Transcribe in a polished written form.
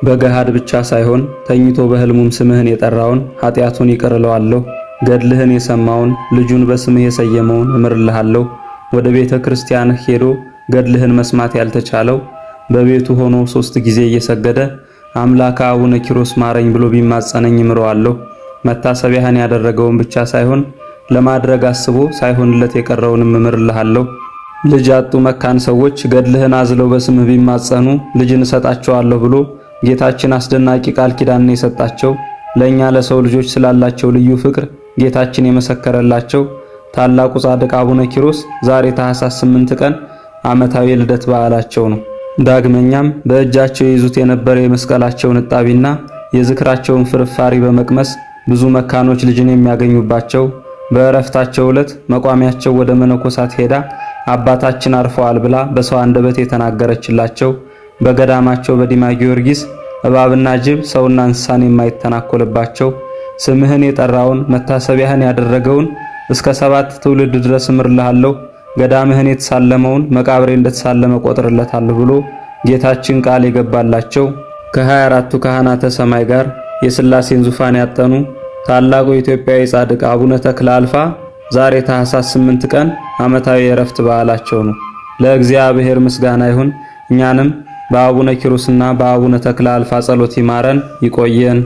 በገሃድ ብቻ ሳይሆን ተኝቶ በሕልሙም ስምህን የጠራውን ኃጢአቱን ይቅር እለዋለሁ። ገድልህን የሰማውን ልጁን በስምህ የሰየመውን እምርልሃለሁ። ወደ ቤተ ክርስቲያንህ ሄዶ ገድልህን መስማት ያልተቻለው በቤቱ ሆኖ 3 ጊዜ እየሰገደ አምላከ አቡነ ኪሮስ ማረኝ ብሎ ቢማጸነኝ እምረዋለሁ። መታሰቢያህን ያደረገውን ብቻ ሳይሆን ለማድረግ አስቦ ሳይሆንለት የቀረውንም እምርልሃለሁ። ልጅ ያጡ መካን ሰዎች ገድልህን አዝለው በስምህ ቢማጸኑ ልጅን እሰጣቸዋለሁ ብሎ ጌታችን አስደናቂ ቃል ኪዳንን የሰጣቸው ለኛ ለሰው ልጆች ስላላቸው ልዩ ፍቅር ጌታችን የመሰከረላቸው ታላቁ ጻድቅ አቡነ ኪሮስ ዛሬ ታኅሳስ 8 ቀን ዓመታዊ የልደት በዓላቸው ነው። ዳግመኛም በእጃቸው ይዙት የነበረ የመስቀላቸውን ዕጣቢና የዝክራቸውን ፍርፋሪ በመቅመስ ብዙ መካኖች ልጅን የሚያገኙባቸው በእረፍታቸው ዕለት መቋሚያቸው ወደ መነኮሳት ሄዳ አባታችን አርፈዋል ብላ በሰው አንደበት የተናገረችላቸው በገዳማቸው በዲማ ጊዮርጊስ እባብና ጅብ ሰውና እንስሳን የማይተናኮልባቸው ስምህን የጠራውን መታሰቢያህን ያደረገውን እስከ 7 ትውልድ ድረስ እምርልሃለሁ። ገዳምህን የተሳለመውን መቃብሬ እንደተሳለመ ቆጥርለታለሁ ብሎ ጌታችን ቃል የገባላቸው ከ24ቱ ካህናተ ሰማይ ጋር የሥላሴን ዙፋን ያጠኑ ታላቁ ኢትዮጵያዊ ጻድቅ አቡነ ተክለ አልፋ ዛሬ ታኅሳስ 8 ቀን ዓመታዊ የዕረፍት በዓላቸው ነው። ለእግዚአብሔር ምስጋና ይሁን። እኛንም በአቡነ ኪሮስና በአቡነ ተክለ አልፋ ጸሎት ይማረን ይቆየን።